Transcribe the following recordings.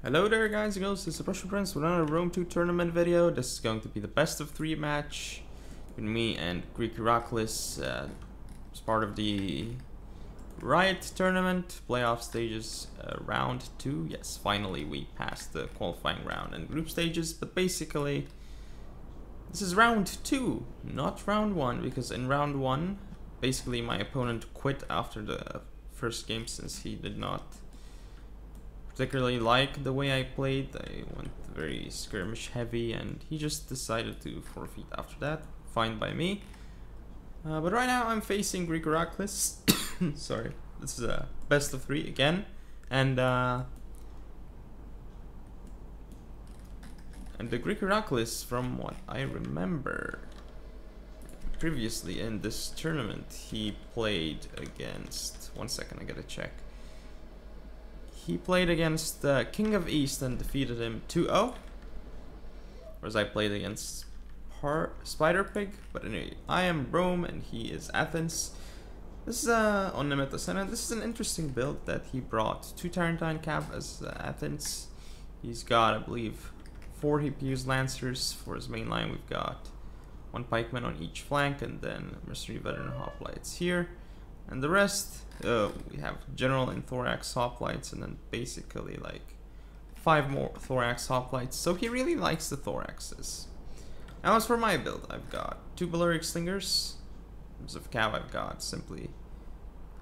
Hello there guys and girls, this is ThePrussianPrince with another Rome 2 tournament video. This is going to be the best of 3 match with me and Greek Iraklis. It's part of the Ro8 tournament, playoff stages, round 2. Yes, finally we passed the qualifying round and group stages, but basically this is round 2, not round 1, because in round 1 basically my opponent quit after the first game since he did not particularly like the way I played. I went very skirmish heavy and he just decided to forfeit after that. Fine by me. But right now I'm facing Greek Iraklis. Sorry, this is a best of 3 again, and the Greek Iraklis, from what I remember previously in this tournament, he played against, one second, I gotta check. He played against the King of East and defeated him 2-0. Whereas I played against Spider Pig. But anyway, I am Rome and he is Athens. This is on Limitless, and this is an interesting build that he brought. 2 Tarentine Cav as Athens. He's got, I believe, 4 HPU's Lancers for his main line. We've got 1 Pikeman on each flank, and then Mercenary Veteran Hoplites here. And the rest, we have General and Thorax Hoplites, and then basically like 5 more Thorax Hoplites. So he really likes the Thoraxes. Now as for my build, I've got 2 Balearic Slingers. In terms of Cav, I've got simply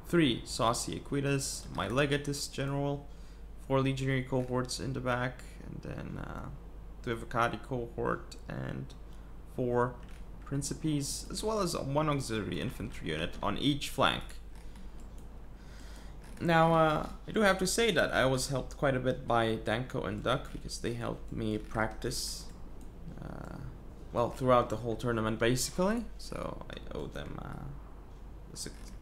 3 Saucy Equitas, my Legatus General, 4 Legionary Cohorts in the back, and then 2 Evocati Cohort, and 4 Principes, as well as 1 auxiliary infantry unit on each flank. Now, I do have to say that I was helped quite a bit by Danko and Duck, because they helped me practice, well, throughout the whole tournament, basically. So I owe them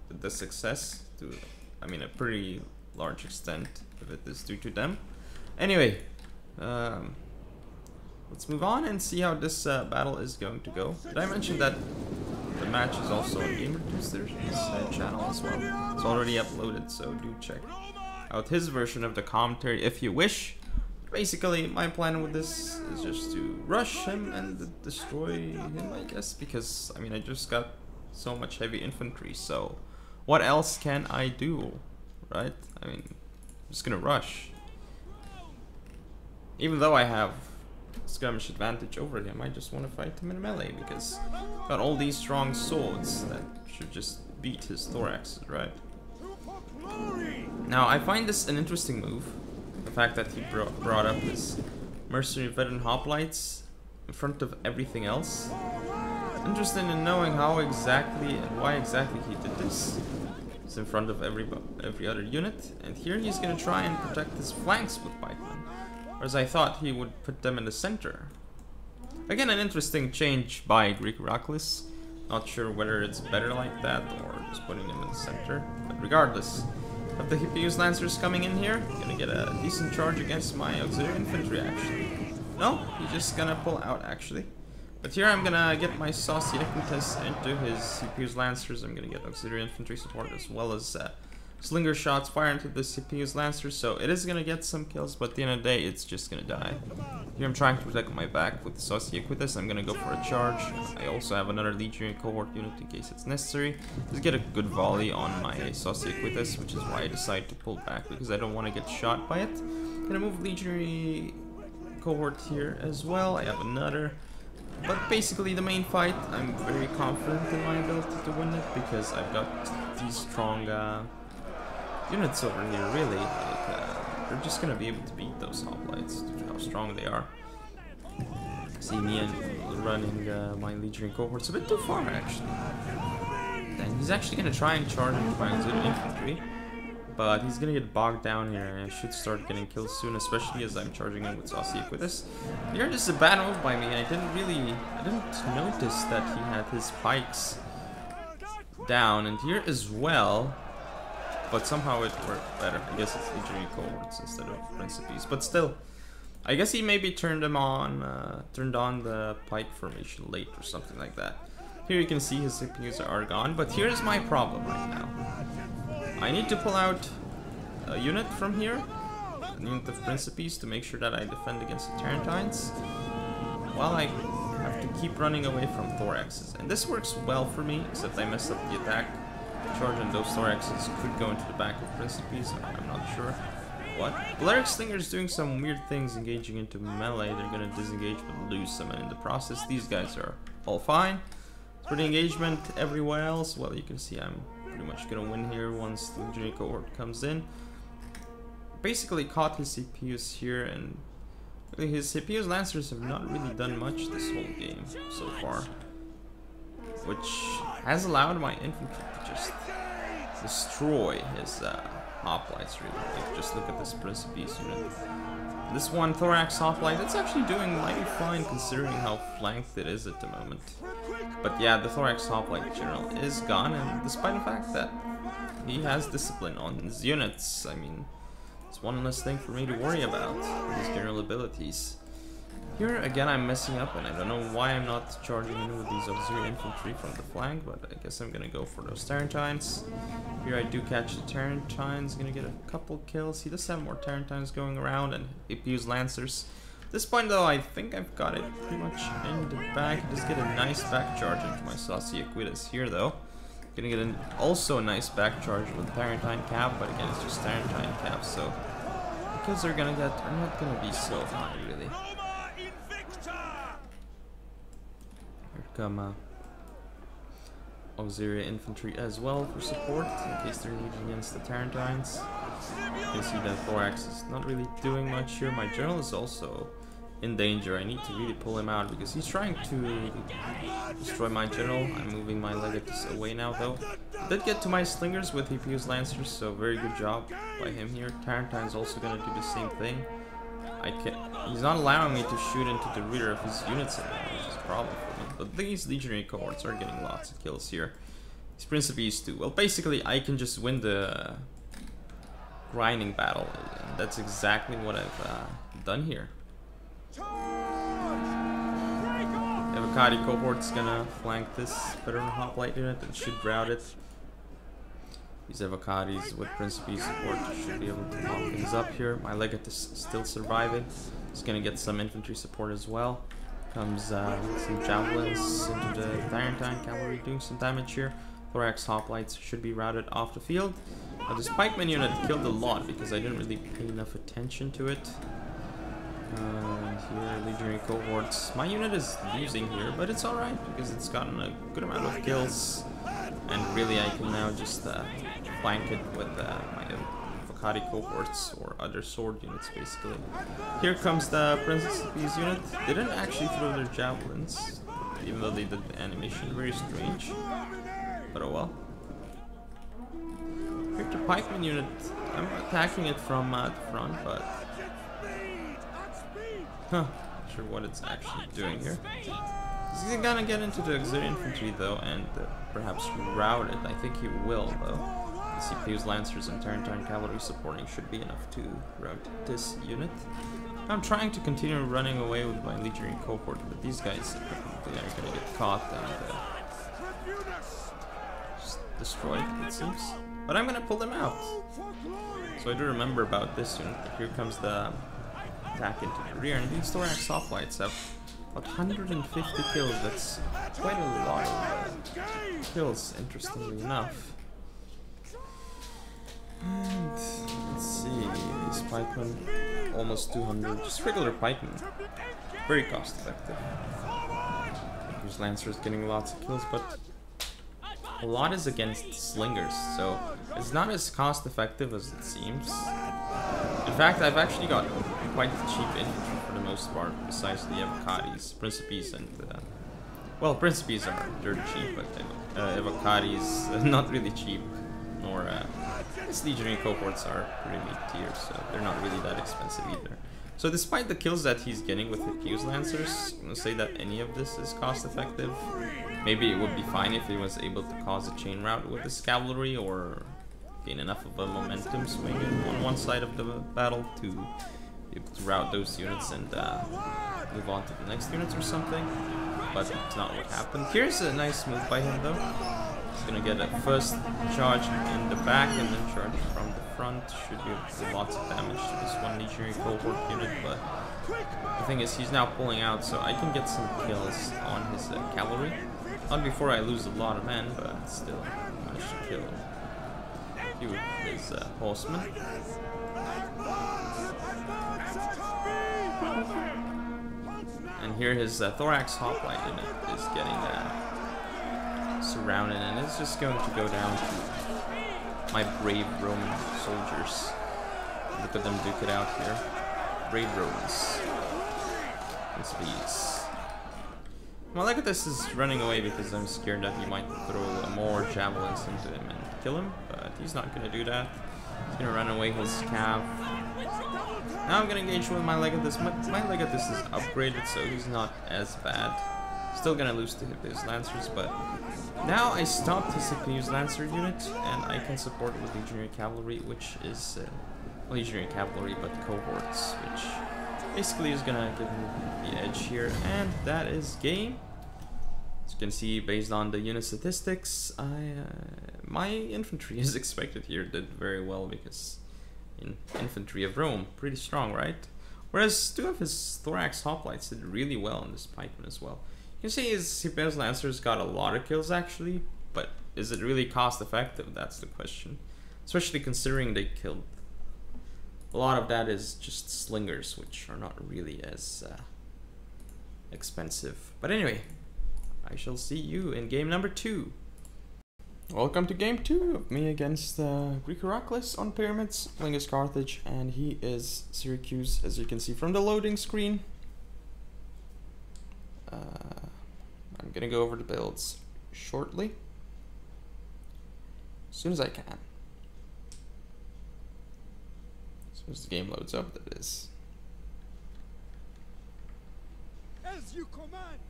the success to, I mean, a pretty large extent of it is due to them. Anyway, let's move on and see how this battle is going to go. Did I mention that the match is also on Gamer Tuesday's channel as well? It's already uploaded, so do check out his version of the commentary if you wish. Basically, my plan with this is just to rush him and destroy him, I guess, because, I mean, I just got so much heavy infantry, so what else can I do, right? I mean, I'm just gonna rush. Even though I have skirmish advantage over him, I just want to fight him in melee because I've got all these strong swords that should just beat his thoraxes, right? Now I find this an interesting move, the fact that he brought up his Mercenary Veteran Hoplites in front of everything else. Interested in knowing how exactly and why exactly he did this. It's in front of every other unit, and here he's gonna try and protect his flanks with pikemen. Whereas I thought he would put them in the center. Again, an interesting change by Greek Iraklis. Not sure whether it's better like that or just putting them in the center. But regardless, of the HPU's Lancers coming in here, gonna get a decent charge against my auxiliary infantry actually. No, he's just gonna pull out actually. But here I'm gonna get my Saucy Equitas into his HPU's Lancers. I'm gonna get auxiliary infantry support as well as Slinger shots fire into the CPU's Lancers, so it is gonna get some kills, but at the end of the day, it's just gonna die. Here I'm trying to protect my back with the Saucy Equitas. I'm gonna go for a charge. I also have another Legionary Cohort unit in case it's necessary. Just get a good volley on my Saucy Equitas, which is why I decided to pull back, because I don't want to get shot by it. Gonna move Legionary Cohort here as well. I have another. But basically the main fight, I'm very confident in my ability to win it, because I've got these strong units over here, really. Like, they're just gonna be able to beat those hoplites due to how strong they are. See me and running my Legionary Cohorts a bit too far, actually. Then he's actually gonna try and charge into my auxiliary infantry, but he's gonna get bogged down here, and I should start getting kills soon, especially as I'm charging him with Saucy Equitas. Here, this is a bad move by me. I didn't notice that he had his pikes down, and here as well. But somehow it worked better. I guess it's Legionary Cohorts instead of Principes. But still, I guess he maybe turned on the pike formation late or something like that. Here you can see his CPUs are gone. But here's my problem right now. I need to pull out a unit from here. unit of Principes to make sure that I defend against the Tarentines, while I have to keep running away from Thoraxes. And this works well for me, except I messed up the attack charge, and those Thoraxes could go into the back of Principes. I'm not sure what. Balearic Slinger is doing some weird things, engaging into melee. They're gonna disengage but lose some, and in the process, these guys are all fine. For the engagement everywhere else, well, you can see I'm pretty much gonna win here once the Legionary Cohort comes in. Basically caught his CPUs here, and really his CPU's Lancers have not really done much this whole game so far, which has allowed my infantry to just destroy his hoplites, really. Like, just look at this Principes unit. This one Thorax hoplite, it's actually doing mighty fine considering how flanked it is at the moment. But yeah, the Thorax hoplite general is gone, and despite the fact that he has discipline on his units, I mean, it's one less thing for me to worry about, his general abilities. Here again I'm messing up, and I don't know why I'm not charging in with these auxiliary infantry from the flank, but I guess I'm gonna go for those Tarentines. Here I do catch the Tarentines, gonna get a couple kills. He does have more Tarentines going around, and APU's Lancers. At this point though, I think I've got it pretty much in the bag. Just get a nice back charge into my Saucy Aquitas here though. Gonna get also a nice back charge with Tarentine Cap, but again it's just Tarentine Cap, so the kills are not gonna be so high really. Here come auxiliary infantry as well for support, in case they're needed against the Tarentines. You can see that Thorax is not really doing much here. My general is also in danger. I need to really pull him out because he's trying to destroy my general. I'm moving my legates away now though. Did get to my slingers with APU's Lancers, so very good job by him here. Tarentine's also gonna do the same thing. He's not allowing me to shoot into the rear of his units anymore, which is a problem for me. But these Legionary Cohorts are getting lots of kills here. These Principes too. Well, basically I can just win the grinding battle, and that's exactly what I've done here. Evocati Cohort's gonna flank this veteran hoplite unit and should rout it. These Evocatis with Principes support should be able to lock things up here. My legate is still surviving. He's gonna get some infantry support as well. Comes some javelins into the Tarentine cavalry doing some damage here. Thorax hoplites should be routed off the field. Now this pikeman unit killed a lot because I didn't really pay enough attention to it. Here, Legionary Cohorts. My unit is losing here, but it's alright because it's gotten a good amount of kills. And really I can now just flank it with my Evocati Cohorts or other sword units basically. Here comes the Principes unit. They didn't actually throw their javelins, even though they did the animation. Very strange. But oh well. Here's the pikeman unit. I'm attacking it from the front, but not sure what it's actually doing here. He's gonna get into the auxiliary infantry though, and perhaps rout it. I think he will though. The CPU's Lancers and Tarentine cavalry supporting should be enough to rout this unit. I'm trying to continue running away with my Legionary Cohort, but these guys are gonna get caught and just destroyed, it seems. But I'm gonna pull them out. So I do remember about this unit. Here comes the attack into the rear, and these Thorax hoplites have about 150 kills. That's quite a lot of kills, interestingly enough. And let's see, these pikemen, almost 200, just regular pikemen, very cost effective. These Lancers getting lots of kills, but a lot is against slingers, so it's not as cost effective as it seems. In fact, I've actually got quite cheap infantry for the most part, besides the Evocatis, Principes, and well, Principes are dirty cheap, but Evocatis not really cheap, nor these Legionary Cohorts are pretty mid-tier, so they're not really that expensive either. So despite the kills that he's getting with his Lancers, I'm gonna say that any of this is cost effective. Maybe it would be fine if he was able to cause a chain rout with his cavalry, or gain enough of a momentum swing on one side of the battle to be able to rout those units and move on to the next units or something. But it's not what happened. Here's a nice move by him though. He's gonna get a first charge in the back and then charge from the front should be able to do lots of damage to this one legionary cohort unit, but the thing is he's now pulling out, so I can get some kills on his cavalry. Not before I lose a lot of men, but still managed to kill a few of his horsemen. And here his thorax hoplite unit is getting surrounded, and it's just going to go down to my brave Roman soldiers. Look at them duke it out here. Brave Romans. It's these. My Legatus is running away because I'm scared that he might throw more javelins into him and kill him, but he's not going to do that. He's going to run away his cav. Now I'm going to engage with my Legatus. My Legatus is upgraded, so he's not as bad. Still going to lose to his Lancers, but now I stopped his Hippius Lancer unit, and I can support with Legionary Cavalry, which is Legionary Cavalry, but cohorts, which basically is gonna give me the edge here, and that is game. As you can see, based on the unit statistics, my infantry as expected here did very well, because in infantry of Rome, pretty strong, right? Whereas two of his thorax hoplites did really well in this pikeman as well. You can see his Hippias Lancers got a lot of kills actually, but is it really cost effective? That's the question. Especially considering they killed a lot of that is just slingers, which are not really as expensive. But anyway, I shall see you in game number 2. Welcome to game 2 of me against Greek Iraklis on pyramids, playing as Carthage, and he is Syracuse, as you can see from the loading screen. I'm gonna go over the builds shortly, as soon as I can. As the game loads up, that is. As you command.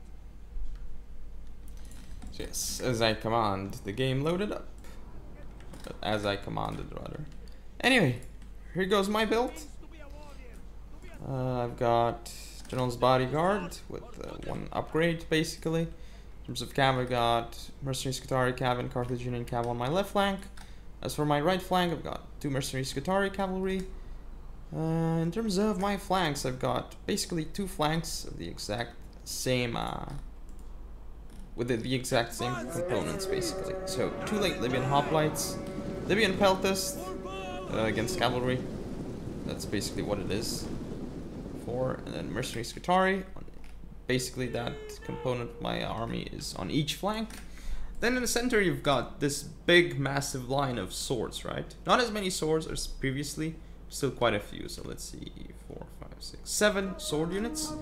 So yes, as I command, the game loaded up. As I commanded, rather. Anyway, here goes my build. I've got General's Bodyguard with one upgrade, basically. In terms of cav, I've got Mercenary Scutari cav and Carthaginian cav on my left flank. As for my right flank, I've got 2 Mercenary Scutari cavalry. In terms of my flanks, I've got basically 2 flanks of the exact same, with the exact same components, basically. So 2 late Libyan hoplites, Libyan peltast against cavalry. That's basically what it is. 4, and then mercenary Scutari. Basically, that component of my army is on each flank. Then in the center, you've got this big, massive line of swords, right? Not as many swords as previously. Still quite a few, so let's see, 4, 5, 6, 7 sword units.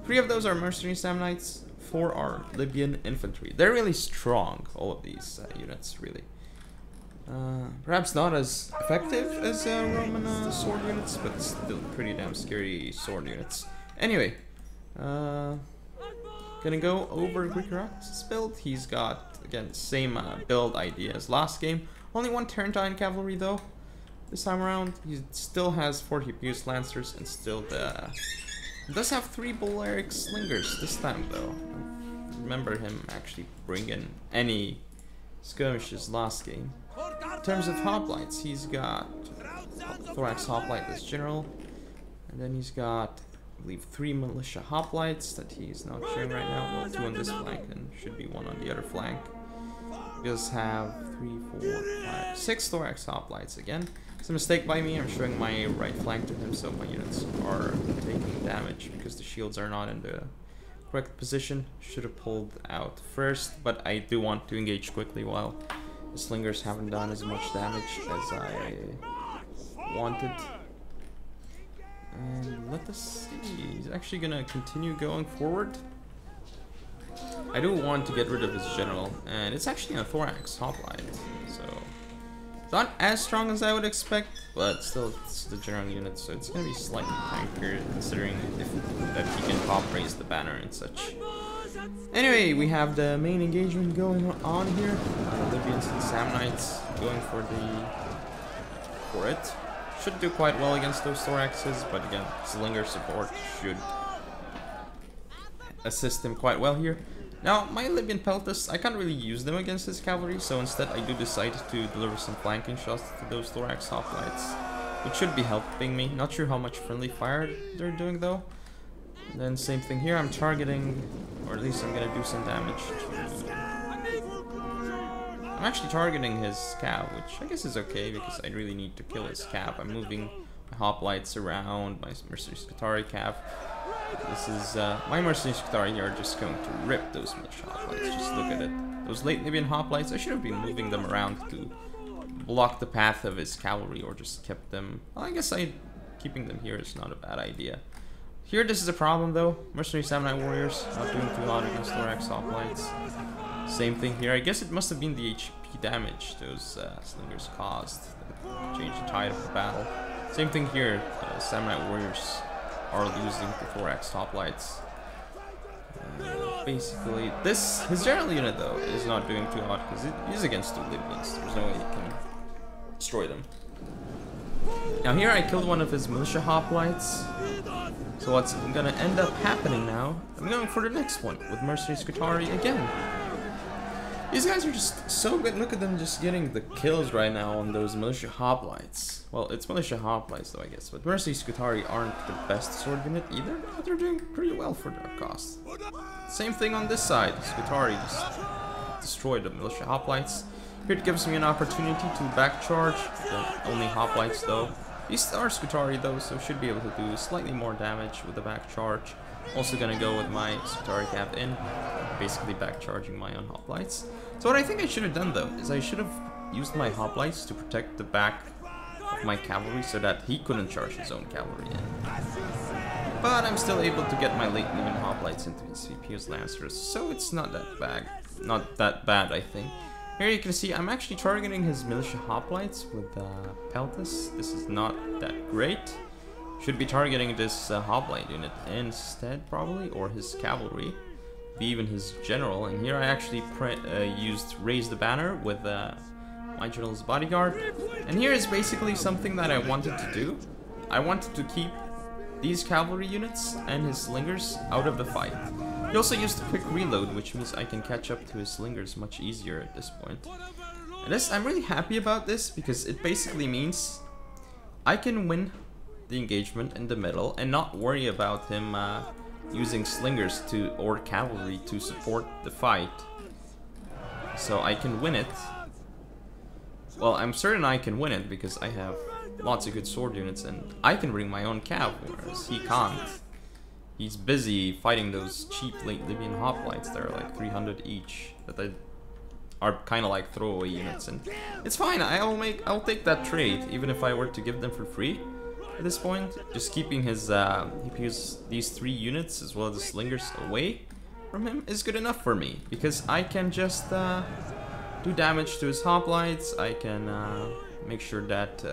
3 of those are mercenary Samnites, 4 are Libyan infantry. They're really strong, all of these units, really. Perhaps not as effective as Roman sword units, but still pretty damn scary sword units. Anyway, gonna go over Greek Iraklis' build. He's got, again, same build idea as last game. Only 1 Tarentine cavalry though. This time around, he still has 4 Hippias Lancers and still does have 3 Balearic Slingers this time though. I remember him actually bringing any skirmishes last game. In terms of hoplites, he's got Thorax Hoplite as general, and then he's got, I believe, 3 militia hoplites that he's not showing right now. Well, 2 on this flank and should be 1 on the other flank. He does have 3, 4, 5, 6 Thorax hoplites again. It's a mistake by me. I'm showing my right flank to him, so my units are taking damage because the shields are not in the correct position. Should have pulled out first, but I do want to engage quickly while the slingers haven't done as much damage as I wanted. And let us see. He's actually gonna continue going forward. I do want to get rid of his general, and it's actually a Thorax hoplite, so not as strong as I would expect, but still it's the general unit, so it's gonna be slightly tankier considering that he can pop raise the banner and such. Anyway, we have the main engagement going on here. Libyans and Samnites going for it. Should do quite well against those Thoraxes, but again, Slinger support should assist him quite well here. Now, my Libyan Peltas, I can't really use them against his cavalry, so instead I do decide to deliver some flanking shots to those thorax hoplites, which should be helping me. Not sure how much friendly fire they're doing though. And then same thing here, I'm targeting, or at least I'm gonna do some damage to... I'm actually targeting his cav, which I guess is okay because I really need to kill his cav. I'm moving my hoplites around, my mercenary Scutari cav. This is, my mercenary Scutari are just going to rip those militia hoplites. Just look at it. Those late Libyan hoplites, I should have been moving them around to block the path of his cavalry, or just kept them... Well, I guess keeping them here is not a bad idea. Here, this is a problem though. Mercenary Samurai Warriors, not doing too hot against thorax hoplites. Same thing here. I guess it must have been the HP damage those slingers caused that changed the tide of the battle. Same thing here. Samurai Warriors are losing to thorax hoplites. Basically, his general unit though is not doing too hot because he's against 2 Libyans. There's no way he can destroy them. Now here I killed one of his militia hoplites. So what's gonna end up happening now? I'm going for the next one with mercenary Scutari again. These guys are just so good. Look at them just getting the kills right now on those militia hoplites. Well, it's militia hoplites though, I guess. But mercenary Scutari aren't the best sword unit either, but they're doing pretty well for their cost. Same thing on this side. Scutari just destroyed the militia hoplites. Here it gives me an opportunity to back charge. Only hoplites though. These are Scutari though, so should be able to do slightly more damage with the back charge. Also gonna go with my Scutari cap in, basically back charging my own hoplites. So what I think I should have done though, is I should have used my hoplites to protect the back of my cavalry so that he couldn't charge his own cavalry in. But I'm still able to get my late Libyan hoplites into his CPU's lancers, so it's not that bad, I think. Here you can see I'm actually targeting his militia hoplites with Peltas. This is not that great. Should be targeting this hoplite unit instead, probably, or his cavalry, be even his general. And here I actually used Raise the Banner with my general's bodyguard. And here is basically something that I wanted to do. I wanted to keep these cavalry units and his slingers out of the fight. He also used a quick reload, which means I can catch up to his slingers much easier at this point. And I'm really happy about this because it basically means I can win the engagement in the middle and not worry about him using slingers or cavalry to support the fight. So I can win it. Well, I'm certain I can win it because I have lots of good sword units and I can bring my own cav, whereas he can't. He's busy fighting those cheap late Libyan hoplites that are like 300 each, that are kind of like throwaway units, and it's fine. I'll take that trade even if I were to give them for free. At this point, just keeping his these 3 units as well as the slingers away from him is good enough for me, because I can just do damage to his hoplites. I can make sure that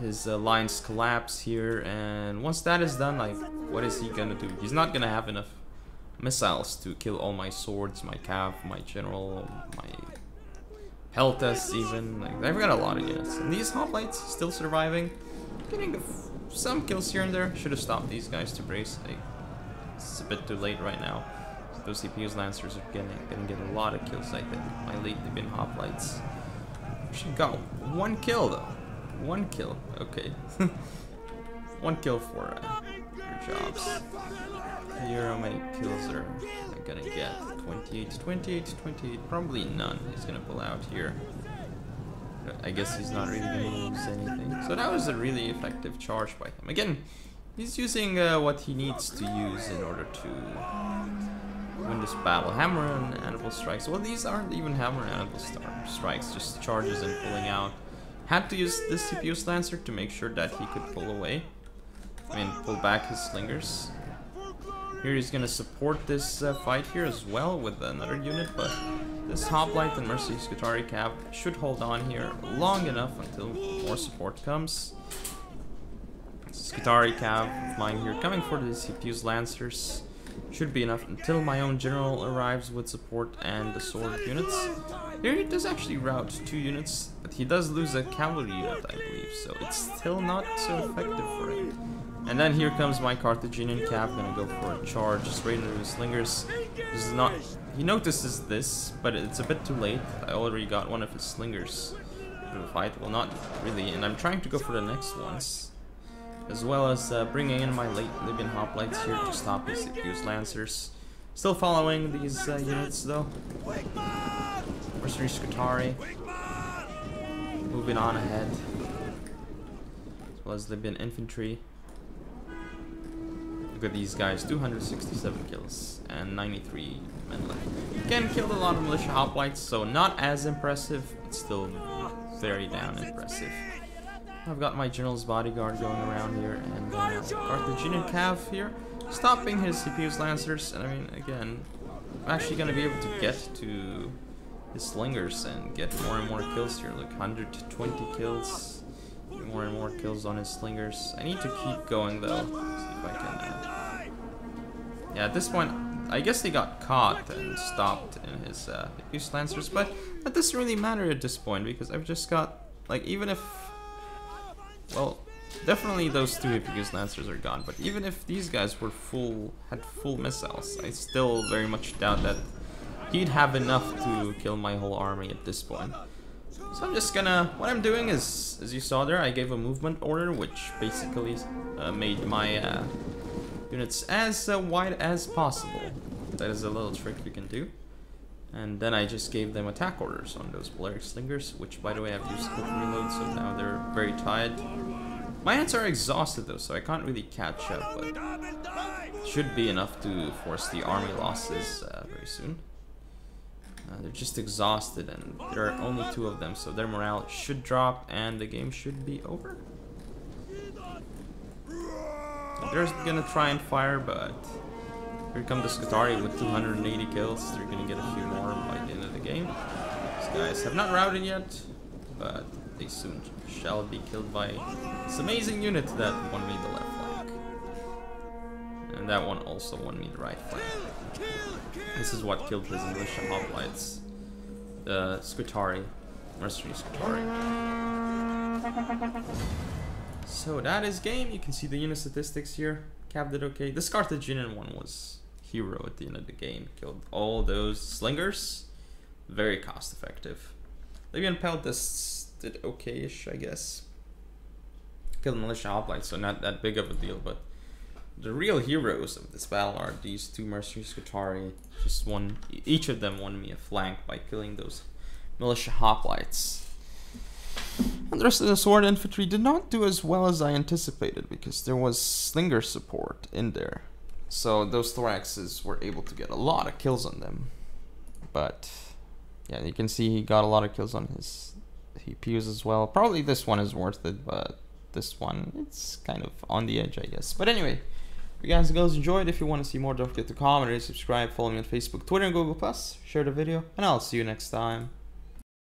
his lines collapse here, and once that is done, like, what is he gonna do? He's not gonna have enough missiles to kill all my swords, my cav, my general, my peltas even. Like, I've got a lot of units, and these hoplites still surviving, getting some kills here and there. Should have stopped these guys to brace. It's a bit too late right now. So those CPU's lancers are gonna get a lot of kills, I think. My late Libyan hoplites should go 1 kill though. 1 kill, okay. 1 kill for your jobs. Here, how many kills are I gonna get? 28, 28, 28, probably none. He's gonna pull out here. I guess he's not really gonna lose anything. So that was a really effective charge by him. Again, he's using what he needs to use in order to win this battle. Hammer and Anvil strikes. Well, these aren't even hammer and Anvil strikes, just charges and pulling out. Had to use this CPU's Lancer to make sure that he could pull away. I mean, pull back his slingers. Here he's gonna support this fight here as well with another unit, but this Hoplite and Mercy Scutari Cav should hold on here long enough until more support comes. Scutari Cav of mine here coming for the CPU's Lancers. Should be enough until my own general arrives with support and the sword units. Here he does actually rout 2 units, but he does lose a cavalry unit, I believe, so it's still not so effective for him. And then here comes my Carthaginian Cav, gonna go for a charge straight into his slingers. This is not... He notices this, but it's a bit too late. I already got one of his slingers in the fight. Well, not really, and I'm trying to go for the next ones. As well as bringing in my late Libyan hoplites here to stop his Accused Lancers. Still following these units though. Mercenary Scutari moving on ahead. As well as Libyan infantry. Look at these guys, 267 kills and 93 men left. Again, killed a lot of militia hoplites, so not as impressive, but still very damn impressive. I've got my general's bodyguard going around here, and Carthaginian Cav here, stopping his CPU's Lancers. And I mean, again, I'm actually going to be able to get to his slingers and get more and more kills here. Look, 120 kills, more and more kills on his slingers. I need to keep going though, see if I can. Yeah, at this point, I guess they got caught and stopped in his CPU's Lancers, but that doesn't really matter at this point because I've just got, like, even if, well, definitely those two CPU's Lancers are gone, but even if these guys were had full missiles, I still very much doubt that he'd have enough to kill my whole army at this point. So I'm just gonna, what I'm doing is, as you saw there, I gave a movement order, which basically made my units as wide as possible. That is a little trick we can do. And then I just gave them attack orders on those Balearic Slingers, which by the way I've used quick reload, so now they're very tired. My units are exhausted though, so I can't really catch up, but should be enough to force the army losses very soon. They're just exhausted, and there are only 2 of them, so their morale should drop and the game should be over. So they're gonna try and fire, but here come the Scutari with 280 kills. They're gonna get a few more by the end of the game. These guys have not routed yet, but they soon shall be killed by this amazing unit that won me the left flank. And that one also won me the right flank. This is what killed his militia hoplites. The Scutari, mercenary Scutari. So that is game. You can see the unit statistics here. Cav did okay. This Carthaginian one was hero at the end of the game. Killed all those slingers. Very cost effective. Libyan peltists did okay-ish, I guess. Killed militia hoplites, so not that big of a deal, but the real heroes of this battle are these 2 mercenary Scutari. Just one, each of them won me a flank by killing those militia hoplites. And the rest of the sword infantry did not do as well as I anticipated because there was slinger support in there. So those thoraxes were able to get a lot of kills on them. But yeah, you can see he got a lot of kills on his CPUs as well. Probably this one is worth it, but this one, it's kind of on the edge, I guess. But anyway, if you guys and girls enjoyed, if you want to see more, don't forget to comment or subscribe, follow me on Facebook, Twitter, and Google+. Share the video, and I'll see you next time.